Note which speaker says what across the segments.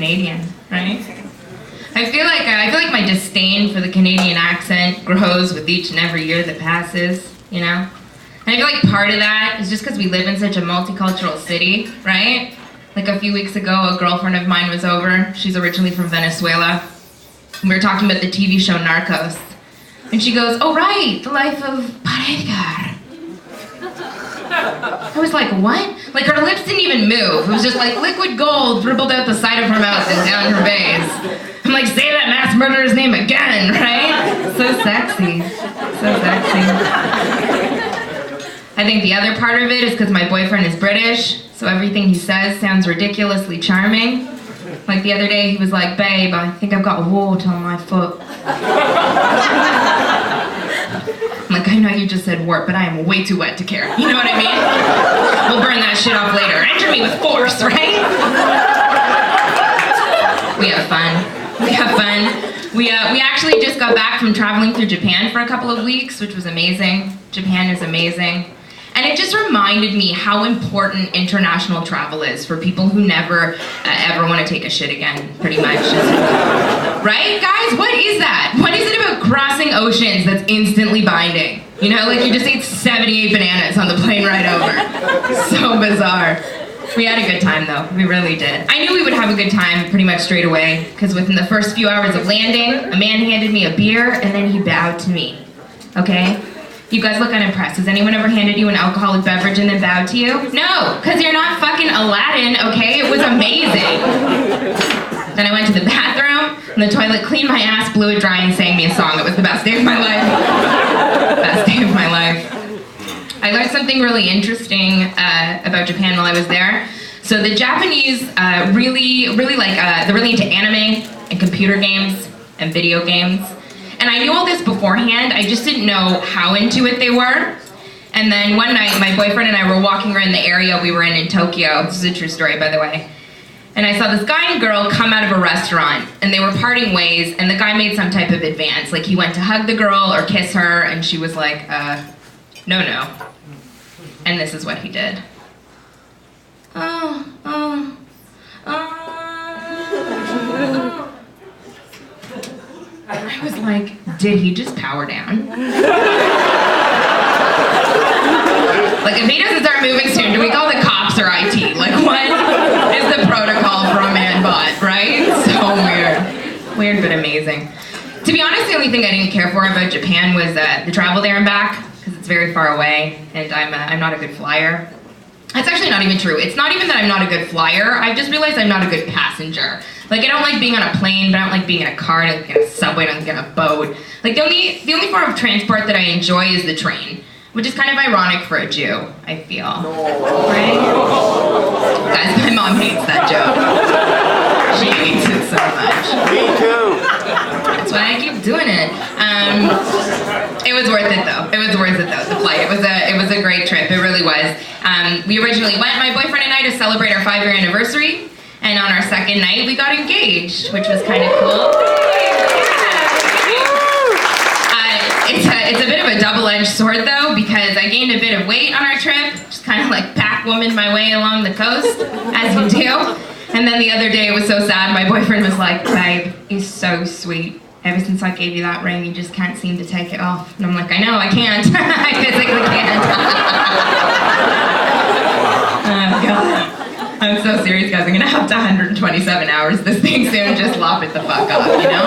Speaker 1: Canadian, right? I feel like my disdain for the Canadian accent grows with each and every year that passes, you know? And I feel like part of that is just because we live in such a multicultural city, right? Like a few weeks ago, a girlfriend of mine was over. She's originally from Venezuela. We were talking about the TV show Narcos. And she goes, "Oh right, the life of Paredgar." I was like, what? Like her lips didn't even move. It was just like liquid gold dribbled out the side of her mouth and down her base. I'm like, say that mass murderer's name again, right? So sexy. So sexy. I think the other part of it is because my boyfriend is British, so everything he says sounds ridiculously charming. Like the other day he was like, "Babe, I think I've got a wart on my foot." I'm like, "I know you just said wart, but I am way too wet to care." You know what I mean? We'll burn that shit off later. Enter me with force, right? We have fun. We have fun. We actually just got back from traveling through Japan for a couple of weeks, which was amazing. Japan is amazing. And it just reminded me how important international travel is for people who never ever want to take a shit again, pretty much. Right, guys? What is that? What is it about crossing oceans that's instantly binding? You know, like you just ate 78 bananas on the plane ride over. So bizarre. We had a good time though, we really did. I knew we would have a good time pretty much straight away, because within the first few hours of landing, a man handed me a beer and then he bowed to me. Okay? You guys look unimpressed. Has anyone ever handed you an alcoholic beverage and then bowed to you? No, because you're not fucking Aladdin, okay? It was amazing. Then I went to the bathroom, and the toilet cleaned my ass, blew it dry, and sang me a song. It was the best day of my life. Best day of my life. I learned something really interesting about Japan while I was there. So the Japanese they're really into anime and computer games and video games. And I knew all this beforehand, I just didn't know how into it they were. And then one night, my boyfriend and I were walking around the area we were in Tokyo. This is a true story, by the way. And I saw this guy and girl come out of a restaurant, and they were parting ways, and the guy made some type of advance. Like, he went to hug the girl or kiss her, and she was like, no. And this is what he did. I was like, did he just power down? Like, if he doesn't start moving soon, do we call the cops or IT? Like, what is the protocol for a man bot, right? So weird. Weird, but amazing. To be honest, the only thing I didn't care for about Japan was the travel there and back, because it's very far away, and I'm not a good flyer. That's actually not even true. It's not even that I'm not a good flyer. I've just realized I'm not a good passenger. Like, I don't like being on a plane, but I don't like being in a car, I don't like in a subway, I don't like in a boat. Like, the only form of transport that I enjoy is the train, which is kind of ironic for a Jew, I feel. Right? Guys, my mom hates that joke. She hates it so much.
Speaker 2: Me too.
Speaker 1: That's why I keep doing it. It was worth it though. It was worth it though, the flight. It was a great trip, it really was. We originally went, my boyfriend and I, to celebrate our 5-year anniversary. And on our second night, we got engaged, which was kind of cool. It's a bit of a double-edged sword, though, because I gained a bit of weight on our trip, just kind of like pack-woman my way along the coast, as you do. And then the other day, it was so sad, my boyfriend was like, "Babe, you're so sweet. Ever since I gave you that ring, you just can't seem to take it off." And I'm like, "I know, I can't. I physically can't." Oh, God. I'm so serious, guys. I'm gonna have to 127 hours this thing soon. Just lop it the fuck up, you know?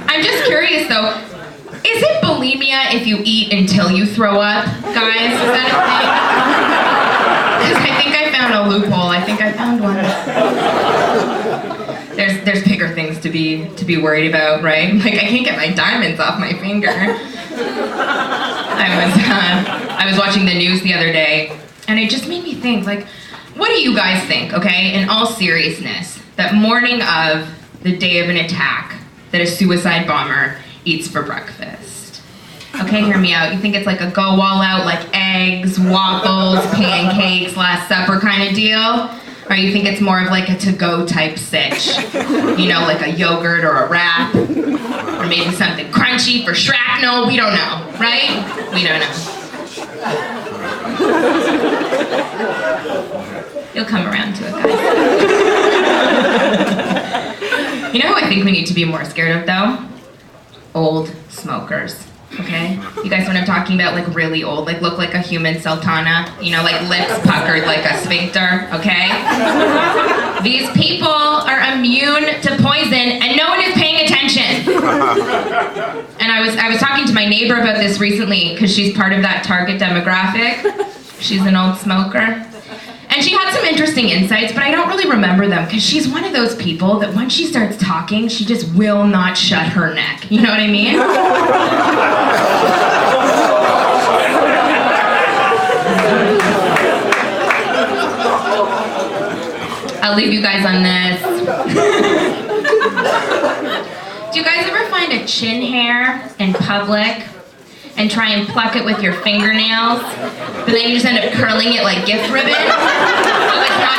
Speaker 1: I'm just curious, though. Is it bulimia if you eat until you throw up, guys? Is that a thing? Because I think I found a loophole. I think I found one. There's bigger things to be worried about, right? Like, I can't get my diamonds off my finger. I was watching the news the other day, and it just made me think, like, what do you guys think, okay, in all seriousness, that morning of the day of an attack, that a suicide bomber eats for breakfast? Okay, hear me out. You think it's like a go all out, like eggs, waffles, pancakes, Last Supper kind of deal? Or you think it's more of like a to-go type sitch? You know, like a yogurt or a wrap? Or maybe something crunchy for shrapnel? We don't know, right? We don't know. You'll come around to it, guys. You know who I think we need to be more scared of, though? Old smokers. Okay? You guys know what I'm talking about? Like really old, like look like a human sultana, you know, like lips puckered like a sphincter, okay? These people are immune to poison and no one is paying attention. And I was talking to my neighbor about this recently because she's part of that target demographic. She's an old smoker. And she had some interesting insights, but I don't really remember them because she's one of those people that once she starts talking, she just will not shut her neck. You know what I mean? I'll leave you guys on this. Do you guys ever find a chin hair in public and try and pluck it with your fingernails, but then you just end up curling it like gift ribbon? So it's not